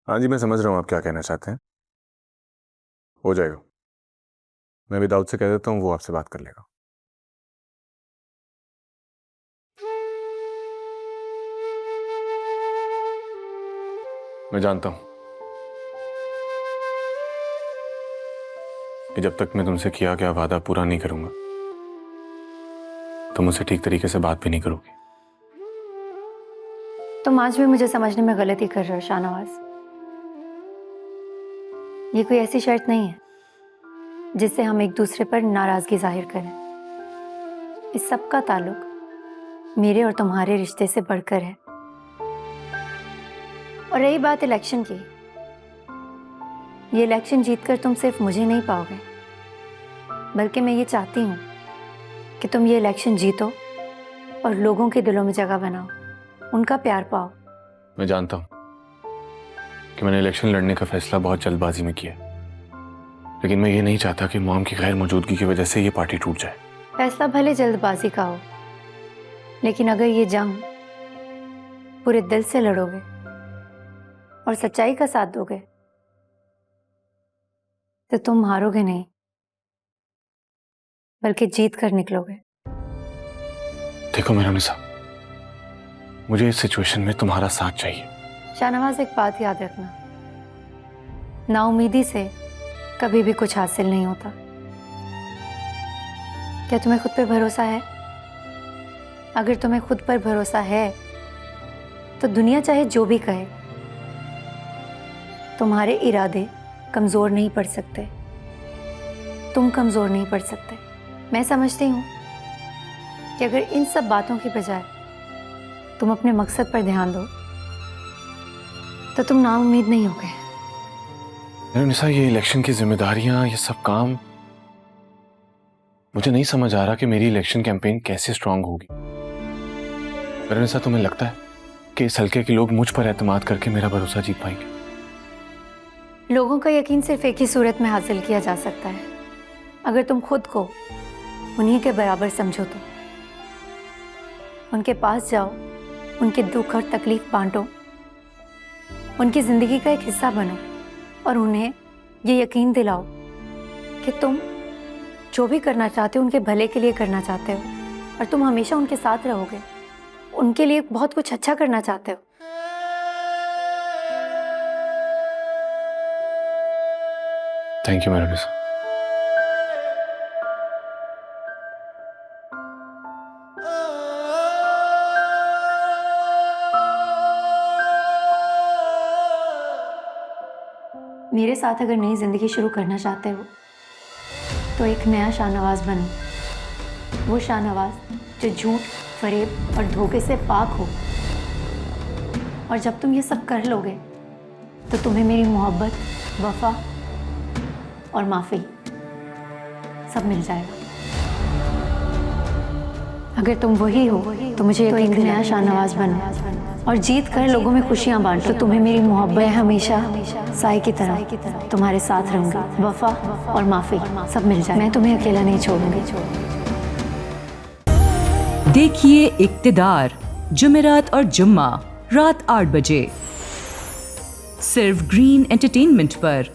हाँ जी, मैं समझ रहा हूँ आप क्या कहना चाहते हैं। हो जाएगा। मैं भी दाऊद से कह देता हूँ, वो आपसे बात कर लेगा। मैं जानता हूँ कि जब तक मैं तुमसे किया गया वादा पूरा नहीं करूंगा तुम मुझसे ठीक तरीके से बात भी नहीं करोगी। तुम आज भी मुझे समझने में गलती कर रहे हो शाहनवाज। ये कोई ऐसी शर्त नहीं है जिससे हम एक दूसरे पर नाराजगी जाहिर करें। इस सब का ताल्लुक मेरे और तुम्हारे रिश्ते से बढ़कर है। और रही बात इलेक्शन की, ये इलेक्शन जीतकर तुम सिर्फ मुझे नहीं पाओगे, बल्कि मैं ये चाहती हूँ कि तुम ये इलेक्शन जीतो और लोगों के दिलों में जगह बनाओ, उनका प्यार पाओ। मैं जानता हूँ कि मैंने इलेक्शन लड़ने का फैसला बहुत जल्दबाजी में किया, लेकिन मैं ये नहीं चाहता कि मॉम की गैर मौजूदगी की वजह से ये पार्टी टूट जाए। फैसला भले जल्दबाजी का हो, लेकिन अगर ये जंग पूरे दिल से लड़ोगे और सच्चाई का साथ दोगे तो तुम हारोगे नहीं, बल्कि जीत कर निकलोगे। देखो मेरा मुझे इस सिचुएशन में तुम्हारा साथ चाहिए। शाहनवाज, एक बात याद रखना, नाउमीदी से कभी भी कुछ हासिल नहीं होता। क्या तुम्हें खुद पे भरोसा है? अगर तुम्हें खुद पर भरोसा है तो दुनिया चाहे जो भी कहे, तुम्हारे इरादे कमजोर नहीं पड़ सकते, तुम कमजोर नहीं पड़ सकते। मैं समझती हूँ कि अगर इन सब बातों की बजाय तुम अपने मकसद पर ध्यान दो तो तुम नाउम्मीद नहीं होगे। निशा, ये इलेक्शन की जिम्मेदारियां, ये सब काम, मुझे नहीं समझ आ रहा कि मेरी इलेक्शन कैंपेन कैसे स्ट्रांग होगी। निशा, तुम्हें लगता है कि इस हल्के के लोग मुझ पर एतमाद करके मेरा भरोसा जीत पाएंगे? लोगों का यकीन सिर्फ एक ही सूरत में हासिल किया जा सकता है, अगर तुम खुद को उन्हीं के बराबर समझो तो। उनके पास जाओ, उनके दुख और तकलीफ बांटो, उनकी जिंदगी का एक हिस्सा बनो और उन्हें ये यकीन दिलाओ कि तुम जो भी करना चाहते हो उनके भले के लिए करना चाहते हो और तुम हमेशा उनके साथ रहोगे, उनके लिए बहुत कुछ अच्छा करना चाहते हो। थैंक यू निशा। मेरे साथ अगर नई जिंदगी शुरू करना चाहते हो तो एक नया शाहनवाज बनो, वो शाहनवाज जो झूठ, फरेब और धोखे से पाक हो। और जब तुम ये सब कर लोगे तो तुम्हें मेरी मोहब्बत, वफा और माफ़ी सब मिल जाएगा। अगर तुम वही हो तो मुझे तो एक नया शाहनवाज बनो और जीत कर लोगों में खुशियां बांटो। तो तुम्हें मेरी मोहब्बत हमेशा साए की तरह तुम्हारे साथ रहूंगी, वफा और माफ़ी सब मिल जाए। मैं तुम्हें अकेला नहीं छोड़ूंगी। देखिए इक्तिदार, जुमेरात और जुम्मा रात 8 बजे सिर्फ ग्रीन एंटरटेनमेंट पर।